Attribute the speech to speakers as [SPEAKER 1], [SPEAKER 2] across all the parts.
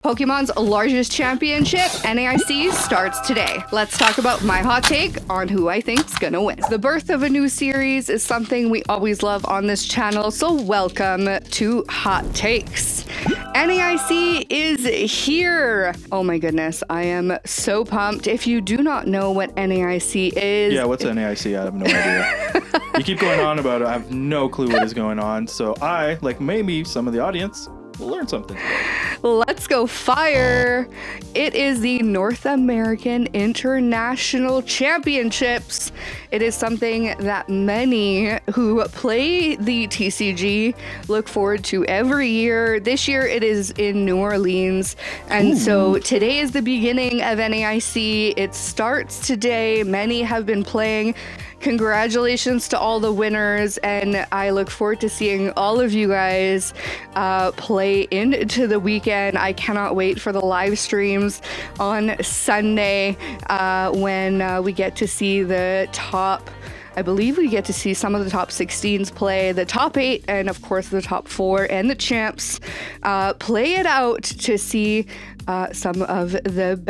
[SPEAKER 1] Pokemon's largest championship, NAIC, starts today. Let's talk about my hot take on who I think's gonna win. The birth of a new series is something we always love on this channel, so welcome to Hot Takes. NAIC is here. Oh my goodness, I am so pumped. If you do not know what NAIC is...
[SPEAKER 2] Yeah, what's NAIC? I have no idea. You keep going on about it. I have no clue what is going on. So I, like maybe some of the audience, will learn something today.
[SPEAKER 1] Let's go fire. It is the North American International Championships. It is something that many who play the TCG look forward to every year. This year it is in New Orleans. And so today is the beginning of NAIC. It starts today. Many have been playing. Congratulations to all the winners, and I look forward to seeing all of you guys play into the weekend. I cannot wait for the live streams on Sunday when we get to see the top. I believe we get to see some of the top 16s play, the top 8, and of course the top 4 and the champs play it out to see some of the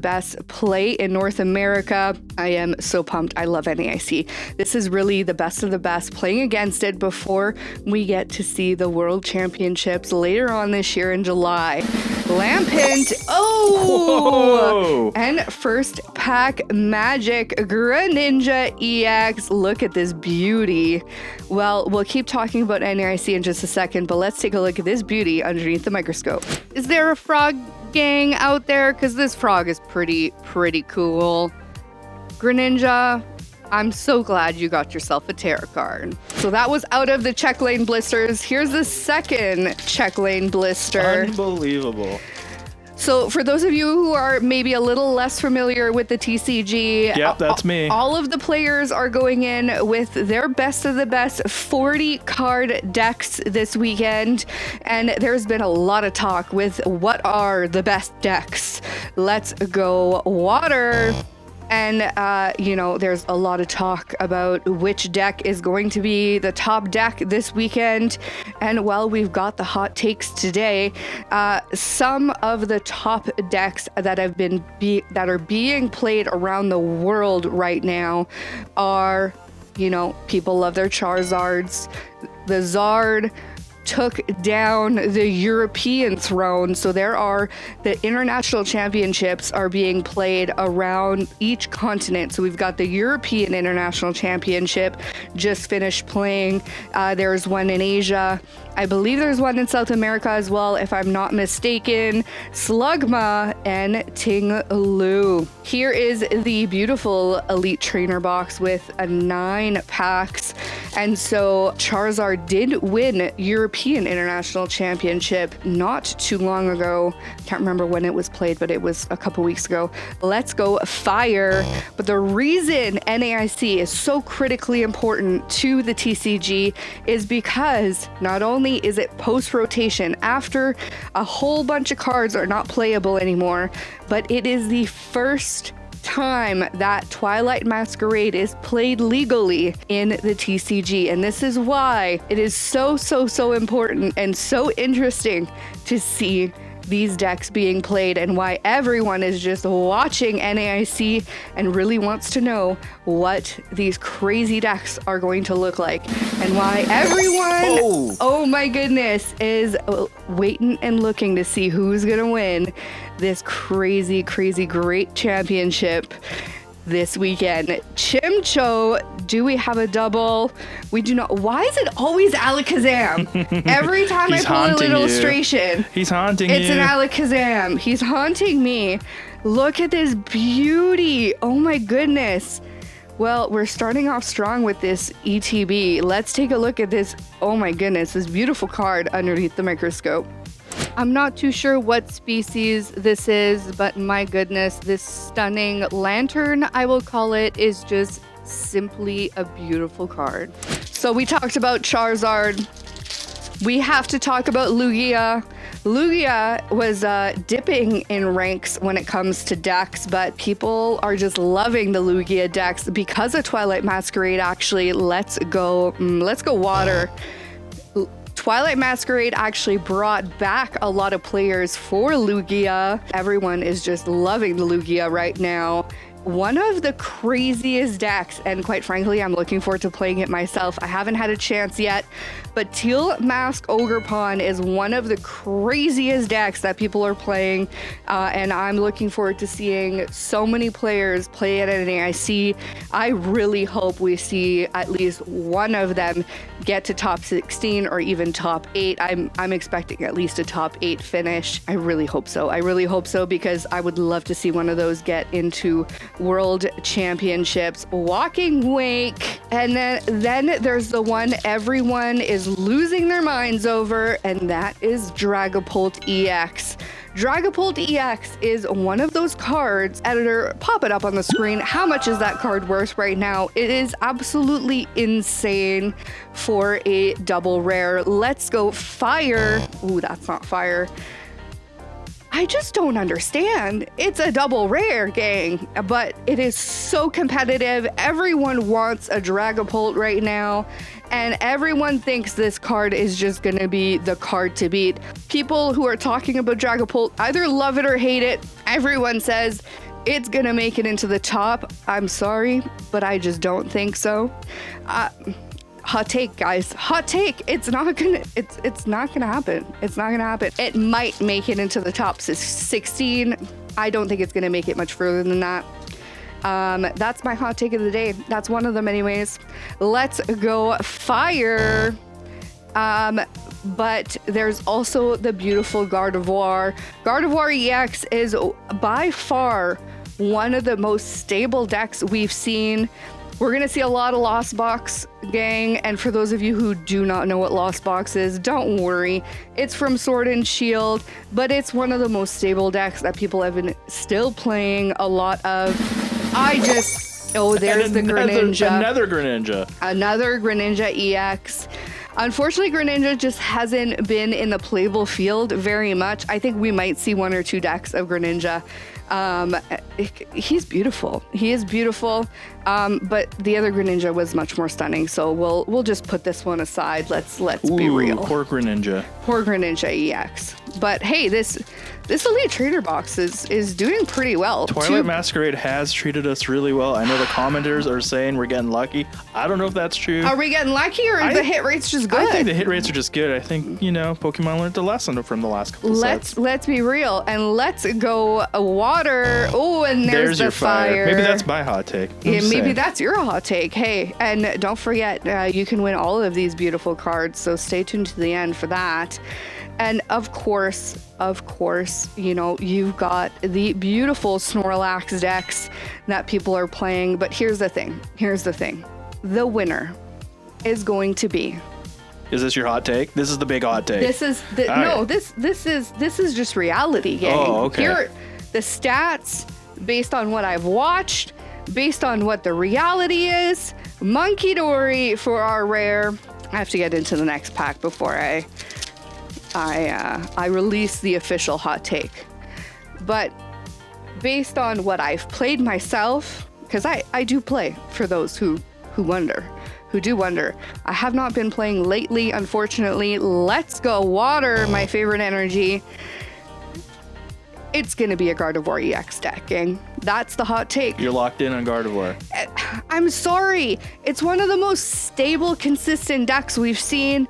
[SPEAKER 1] best play in North America. I am so pumped. I love NAIC. This is really the best of the best playing against it before we get to see the World Championships later on this year in July. Lampent. Oh! Whoa. And first pack magic Greninja EX. Look at this beauty. Well, we'll keep talking about NAIC in just a second, but let's take a look at this beauty underneath the microscope. Is there a frog gang out there? Because this frog is pretty cool. Greninja, I'm so glad you got yourself a tarot card. So that was out of the check lane blisters. Here's the second check lane blister.
[SPEAKER 2] Unbelievable.
[SPEAKER 1] So for those of you who are maybe a little less familiar with the TCG,
[SPEAKER 2] yep, that's me.
[SPEAKER 1] All of the players are going in with their best of the best 40 card decks this weekend. And there's been a lot of talk with what are the best decks. Let's go water. And, there's a lot of talk about which deck is going to be the top deck this weekend. And while we've got the hot takes today, some of the top decks that have been that are being played around the world right now are, people love their Charizards. The Zard took down the European throne. So the international championships are being played around each continent. So we've got the European International Championship just finished playing. There's one in Asia. I believe there's one in South America as well, if I'm not mistaken. Slugma and Ting-Lu. Here is the beautiful Elite Trainer box with 9 packs. And so Charizard did win European International Championship not too long ago. Can't remember when it was played, but it was a couple weeks ago. Let's go fire. But the reason NAIC is so critically important to the TCG is because not only is it post-rotation after a whole bunch of cards are not playable anymore, but it is the first time that Twilight Masquerade is played legally in the TCG. And this is why it is so important and so interesting to see these decks being played, and why everyone is just watching NAIC and really wants to know what these crazy decks are going to look like, and why everyone, oh my goodness, is waiting and looking to see who's gonna win this crazy great championship this weekend. Chimcho, do we have a double? We do not. Why is it always Alakazam? Every time I pull an illustration,
[SPEAKER 2] he's haunting you.
[SPEAKER 1] It's an Alakazam. He's haunting me. Look at this beauty. Oh my goodness. Well, we're starting off strong with this ETB. Let's take a look at this. Oh my goodness, this beautiful card underneath the microscope. I'm not too sure what species this is, but my goodness, this stunning lantern, I will call it, is just simply a beautiful card. So we talked about Charizard. We have to talk about Lugia. Lugia was dipping in ranks when it comes to decks, but people are just loving the Lugia decks because of Twilight Masquerade. Actually, let's go water. Twilight Masquerade actually brought back a lot of players for Lugia. Everyone is just loving the Lugia right now. One of the craziest decks, and quite frankly, I'm looking forward to playing it myself. I haven't had a chance yet, but Teal Mask Ogerpon is one of the craziest decks that people are playing, and I'm looking forward to seeing so many players play it at NAIC. I really hope we see at least one of them get to top 16 or even top 8. I'm expecting at least a top 8 finish. I really hope so. I really hope so, because I would love to see one of those get into World Championships. Walking Wake, and then there's the one everyone is losing their minds over, and that is Dragapult EX. Dragapult EX is one of those cards. Editor, pop it up on the screen. How much is that card worth right now? It is absolutely insane for a double rare. Let's go fire. Ooh, that's not fire. I just don't understand. It's a double rare, gang, but it is so competitive. Everyone wants a Dragapult right now, and everyone thinks this card is just gonna be the card to beat. People who are talking about Dragapult either love it or hate it. Everyone says it's gonna make it into the top. I'm sorry, but I just don't think so. Hot take, guys. Hot take. It's not gonna happen. It's not gonna happen. It might make it into the top 16. I don't think it's gonna make it much further than that. That's my hot take of the day. That's one of them anyways. Let's go fire. But there's also the beautiful Gardevoir. Gardevoir EX is by far one of the most stable decks we've seen. We're going to see a lot of Lost Box, gang, and for those of you who do not know what Lost Box is, don't worry. It's from Sword and Shield, but it's one of the most stable decks that people have been still playing a lot of. Oh, there's the Greninja.
[SPEAKER 2] Another Greninja.
[SPEAKER 1] Another Greninja EX. Unfortunately, Greninja just hasn't been in the playable field very much. I think we might see one or two decks of Greninja. He's beautiful. He is beautiful. But the other Greninja was much more stunning. So we'll just put this one aside. Let's be real.
[SPEAKER 2] Poor Greninja.
[SPEAKER 1] Poor Greninja EX. But hey, this Elite Trader box is doing pretty well.
[SPEAKER 2] Twilight Masquerade has treated us really well. I know the commenters are saying we're getting lucky. I don't know if that's true.
[SPEAKER 1] Are we getting lucky, or are the hit rates just good?
[SPEAKER 2] I think the hit rates are just good. I think, Pokemon learned a lesson from the last couple sets.
[SPEAKER 1] Let's be real, and let's go water. Oh, and there's
[SPEAKER 2] your
[SPEAKER 1] the fire.
[SPEAKER 2] Maybe that's my hot take.
[SPEAKER 1] Maybe that's your hot take. Hey, and don't forget, you can win all of these beautiful cards, so stay tuned to the end for that. And of course, you've got the beautiful Snorlax decks that people are playing. But here's the thing. The winner is going to be.
[SPEAKER 2] Is this your hot take? This is the big hot take.
[SPEAKER 1] This is this is just reality, gang.
[SPEAKER 2] Oh, okay.
[SPEAKER 1] Here, the stats based on what I've watched, based on what the reality is. Monkey Dory for our rare. I have to get into the next pack before I release the official hot take. But based on what I've played myself, because I do play, for those who do wonder. I have not been playing lately, unfortunately. Let's go water, my favorite energy. It's gonna be a Gardevoir EX deck, gang. That's the hot take.
[SPEAKER 2] You're locked in on Gardevoir.
[SPEAKER 1] I'm sorry. It's one of the most stable, consistent decks we've seen.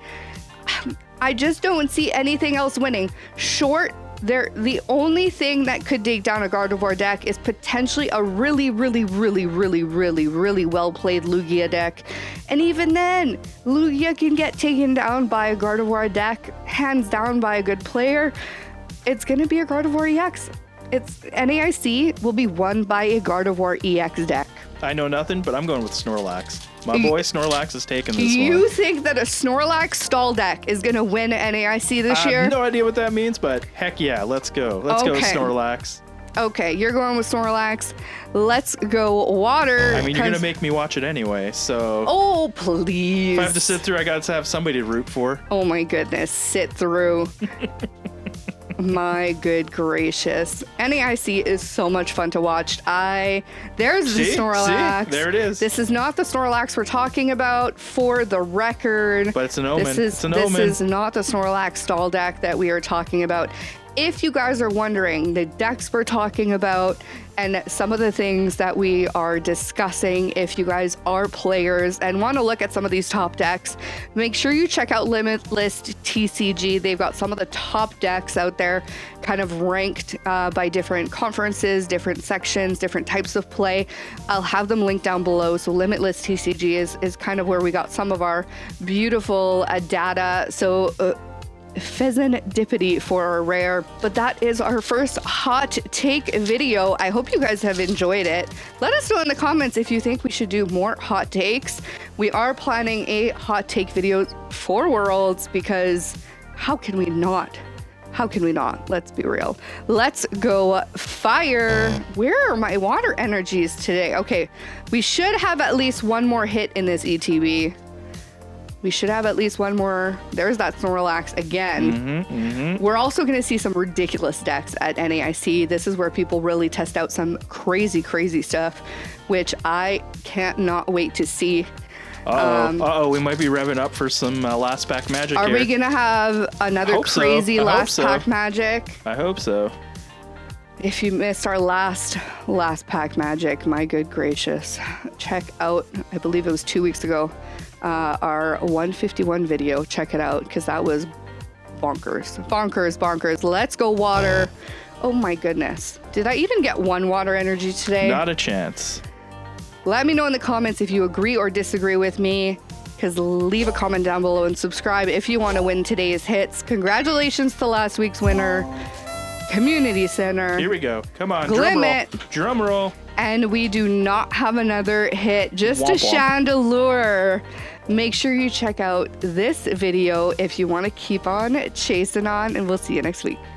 [SPEAKER 1] I just don't see anything else winning. The only thing that could take down a Gardevoir deck is potentially a really well played Lugia deck. And even then, Lugia can get taken down by a Gardevoir deck, hands down by a good player. It's gonna be a Gardevoir EX. NAIC will be won by a Gardevoir EX deck.
[SPEAKER 2] I know nothing, but I'm going with Snorlax. My boy Snorlax is taking this one.
[SPEAKER 1] You think that a Snorlax stall deck is going to win NAIC this year?
[SPEAKER 2] I have no idea what that means, but heck yeah, let's go. Let's go with Snorlax.
[SPEAKER 1] Okay, you're going with Snorlax. Let's go water.
[SPEAKER 2] I mean, you're going to make me watch it anyway, so...
[SPEAKER 1] Oh, please.
[SPEAKER 2] If I have to sit through, I got to have somebody to root for.
[SPEAKER 1] Oh my goodness, sit through. My good gracious. NAIC is so much fun to watch. There's the Snorlax.
[SPEAKER 2] See? There it is.
[SPEAKER 1] This is not the Snorlax we're talking about, for the record.
[SPEAKER 2] But it's an omen.
[SPEAKER 1] This is not the Snorlax stall deck that we are talking about. If you guys are wondering, the decks we're talking about and some of the things that we are discussing, if you guys are players and want to look at some of these top decks, make sure you check out Limitless TCG. They've got some of the top decks out there, kind of ranked by different conferences, different sections, different types of play. I'll have them linked down below. So Limitless TCG is kind of where we got some of our beautiful data. So Pheasantipity for our rare. But that is our first hot take video. I hope you guys have enjoyed it. Let us know in the comments if you think we should do more hot takes. We are planning a hot take video for Worlds, because how can we not? How can we not? Let's be real. Let's go fire. Where are my water energies today? Okay, we should have at least one more hit in this ETB. We should have at least one more. There's that Snorlax again. We're also going to see some ridiculous decks at NAIC. This is where people really test out some crazy, crazy stuff, which I can't not wait to see.
[SPEAKER 2] We might be revving up for some last pack magic.
[SPEAKER 1] Are we going to have another crazy last pack magic?
[SPEAKER 2] I hope so.
[SPEAKER 1] If you missed our last pack magic, my good gracious, check out, I believe it was 2 weeks ago, our 151 video. Check it out, because that was bonkers. Let's go water. Oh my goodness, did I even get one water energy today?
[SPEAKER 2] Not a chance.
[SPEAKER 1] Let me know in the comments if you agree or disagree with me, because leave a comment down below and subscribe if you want to win today's hits. Congratulations to last week's winner, Community Center.
[SPEAKER 2] Here we go. Come on,
[SPEAKER 1] Glimmet.
[SPEAKER 2] Drum roll.
[SPEAKER 1] And we do not have another hit, just a Chandelure. Make sure you check out this video if you want to keep on chasing on, and we'll see you next week.